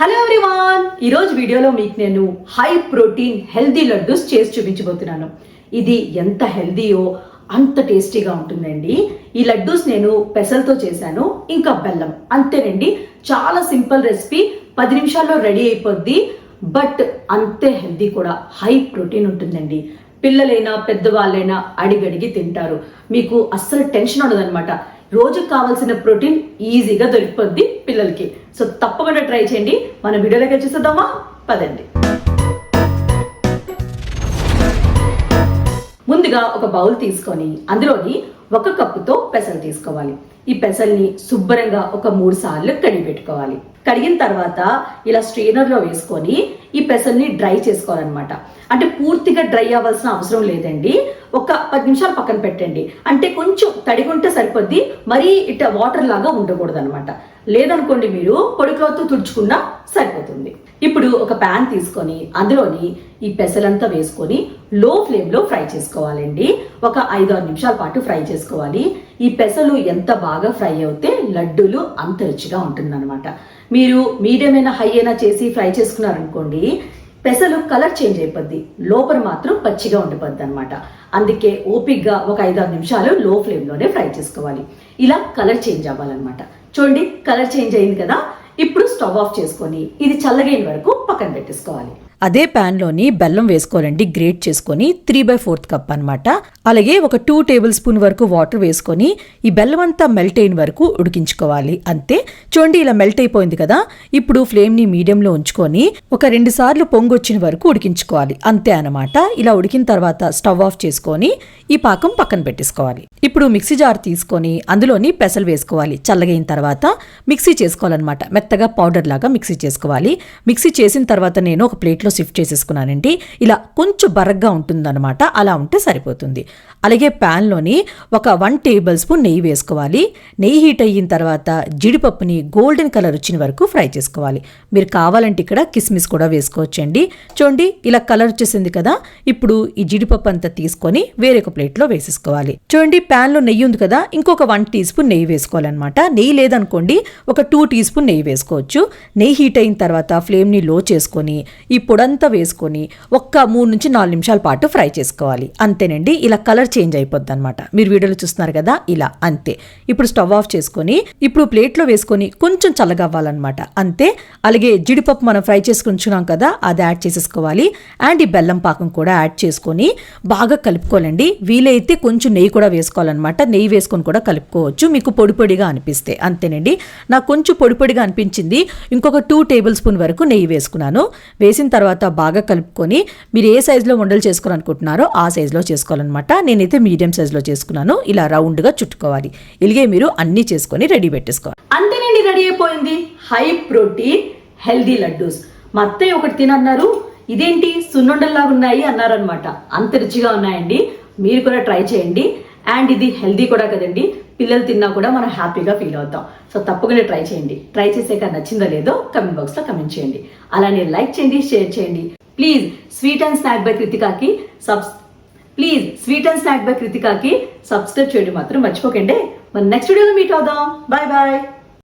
Hello everyone, ఈరోజు వీడియోలో మీకు నేను హై ప్రోటీన్ హెల్దీ లడ్డూస్ చేసి చూపించబోతున్నాను. ఇది ఎంత హెల్దీయో అంత టేస్టీగా ఉంటుందండి. ఈ లడ్డూస్ నేను పెసలతో చేశాను, ఇంకా బెల్లం, అంతేనండి. చాలా సింపుల్ రెసిపీ, 10 నిమిషాల్లో రెడీ అయిపోద్ది. బట్ అంతే హెల్దీ కూడా, హై ప్రోటీన్ ఉంటుందండి. పిల్లలైనా పెద్దవాళ్ళైనా అడిగడిగి తింటారు. మీకు అస్సలు టెన్షన్ ఉండదన్నమాట. రోజుకు కావాల్సిన ప్రోటీన్ ఈజీగా దొరికిపోద్ది పిల్లలకి. సో తప్పకుండా ట్రై చేయండి. మన వీడియోలోకి వచ్చేద్దామా, పదండి. ముందుగా ఒక బౌల్ తీసుకొని అందులోని 1 కప్పుతో పెసలు తీసుకోవాలి. ఈ పెసల్ని శుభ్రంగా ఒక 3 సార్లు కడిగి పెట్టుకోవాలి. కడిగిన తర్వాత ఇలా స్ట్రెయినర్ లో వేసుకొని ఈ పెసల్ని డ్రై చేసుకోవాలన్నమాట. అంటే పూర్తిగా డ్రై అవ్వాల్సిన అవసరం లేదండి. ఒక 10 నిమిషాలు పక్కన పెట్టండి. అంటే కొంచెం తడిగుంటే సరిపోద్ది, మరీ ఇట్లా వాటర్ లాగా ఉండకూడదు అనమాట. లేదనుకోండి, మీరు పొడి క్లాత్ తుడుచుకున్నా సరిపోతుంది. ఇప్పుడు ఒక ప్యాన్ తీసుకొని అందులోని ఈ పెసలంతా వేసుకొని లో ఫ్లేమ్ లో ఫ్రై చేసుకోవాలండి. ఒక 5-6 నిమిషాల పాటు ఫ్రై చేసుకోవాలి. ఈ పెసలు ఎంత బాగా ఫ్రై అవుతే లడ్డూలు అంత రుచిగా ఉంటుందన్నమాట. మీరు మీడియం అయినా హై అయినా చేసి ఫ్రై చేసుకున్నారనుకోండి, పెసలు కలర్ చేంజ్ అయిపోద్ది, లోపల మాత్రం పచ్చిగా ఉండిపోద్ది అనమాట. అందుకే ఓపిక్గా ఒక 5-6 నిమిషాలు లో ఫ్లేమ్ లోనే ఫ్రై చేసుకోవాలి. ఇలా కలర్ చేంజ్ అవ్వాలన్నమాట. చూడండి, కలర్ చేంజ్ అయింది కదా. ఇప్పుడు స్టవ్ ఆఫ్ చేసుకొని ఇది చల్లగైన వరకు పక్కన పెట్టేసుకోవాలి. అదే ప్యాన్ లోని బెల్లం వేసుకోవాలండి, గ్రేట్ చేసుకొని 3/4 కప్ అనమాట. అలాగే ఒక 2 టేబుల్ స్పూన్ వరకు వాటర్ వేసుకొని ఈ బెల్లం అంతా మెల్ట్ అయిన వరకు ఉడికించుకోవాలి. అంతే. చూడండి, ఇలా మెల్ట్ అయిపోయింది కదా. ఇప్పుడు ఫ్లేమ్ ని మీడియంలో ఉంచుకొని ఒక 2 సార్లు పొంగు వచ్చిన వరకు ఉడికించుకోవాలి. అంతే అనమాట. ఇలా ఉడికిన తర్వాత స్టవ్ ఆఫ్ చేసుకొని ఈ పాకం పక్కన పెట్టేసుకోవాలి. ఇప్పుడు మిక్సీ జార్ తీసుకొని అందులోని పెసలు వేసుకోవాలి. చల్లగైన తర్వాత మిక్సీ చేసుకోవాలన్నమాట. మెత్తగా పౌడర్ లాగా మిక్సీ చేసుకోవాలి. మిక్సీ చేసిన తర్వాత నేను ఒక ప్లేట్లో షిఫ్ట్ చేసేసుకున్నానండి. ఇలా కొంచెం బరగ్గా ఉంటుందన్నమాట. అలా ఉంటే సరిపోతుంది. అలాగే ప్యాన్లోని ఒక 1 టేబుల్ స్పూన్ నెయ్యి వేసుకోవాలి. నెయ్యి హీట్ అయిన తర్వాత జీడిపప్పుని గోల్డెన్ కలర్ వచ్చిన వరకు ఫ్రై చేసుకోవాలి. మీరు కావాలంటే ఇక్కడ కిస్మిస్ కూడా వేసుకోవచ్చండి. చూడండి, ఇలా కలర్ వచ్చేసింది కదా. ఇప్పుడు ఈ జీడిపప్పు అంతా తీసుకొని వేరొక ప్లేట్లో వేసేసుకోవాలి. చూడండి, ప్యాన్లో నెయ్యి ఉంది కదా, ఇంకొక 1 టీ స్పూన్ నెయ్యి వేసుకోవాలన్నమాట. నెయ్యి లేదనుకోండి, ఒక 2 టీ స్పూన్ నెయ్యి వేసుకోవచ్చు. నెయ్యి హీట్ అయిన తర్వాత ఫ్లేమ్ని లో చేసుకొని ఈ పొడంతా వేసుకొని ఒక్క 3-4 నిమిషాల పాటు ఫ్రై చేసుకోవాలి. అంతేనండి. ఇలా కలర్ చేంజ్ అయిపోద్ది అనమాట. మీరు వీడియోలో చూస్తున్నారు కదా, ఇలా. అంతే. ఇప్పుడు స్టవ్ ఆఫ్ చేసుకొని ఇప్పుడు ప్లేట్లో వేసుకొని కొంచెం చల్లగా అవ్వాలన్నమాట. అంతే. అలాగే జీడిపప్పు మనం ఫ్రై చేసుకుని ఉంచున్నాం కదా, అది యాడ్ చేసేసుకోవాలి. అండ్ ఈ బెల్లం పాకం కూడా యాడ్ చేసుకొని బాగా కలుపుకోవాలండి. వీలైతే కొంచెం నెయ్యి కూడా వేసుకోవాలన్నమాట. నెయ్యి వేసుకొని కూడా కలుపుకోవచ్చు, మీకు పొడి పొడిగా అనిపిస్తే. అంతేనండి. నాకు కొంచెం పొడి పొడిగా అనిపించింది. ఇంకొక 2 టేబుల్ స్పూన్ వరకు నెయ్యి వేసుకున్నాను. వేసిన తర్వాత బాగా కలుపుకొని మీరు ఏ సైజులో ఉండలు చేసుకోవాలనుకుంటున్నారో ఆ సైజులో చేసుకోవాలన్నమాట. నేనైతే మీడియం సైజులో చేసుకున్నాను. ఇలా రౌండ్గా చుట్టుకోవాలి. ఇలాగే మీరు అన్నీ చేసుకొని రెడీ పెట్టేసుకోవాలి. అంతేనండి, రెడీ అయిపోయింది హై ప్రోటీన్ హెల్దీ లడ్డూస్. మా అత్తయ్య ఒకటి తినన్నారు, ఇదేంటి సున్నుండల్లాగా ఉన్నాయి అన్నారనమాట. అంత రుచిగా ఉన్నాయండి. మీరు కూడా ట్రై చేయండి. అండ్ ఇది హెల్దీ కూడా కదండి. పిల్లలు తిన్నా కూడా మనం హ్యాపీగా ఫీల్ అవుతాం. సో తప్పకుండా ట్రై చేయండి. ట్రై చేసాక నచ్చిందో లేదో కమెంట్ బాక్స్లో కమెంట్ చేయండి. అలానే లైక్ చేయండి, షేర్ చేయండి. Please sweet and snack by కృతికాకి సబ్స్క్రైబ్ చేయడం మాత్రం మర్చిపోకండి. మన నెక్స్ట్ వీడియోలో మీట్ అవుదాం. Bye bye.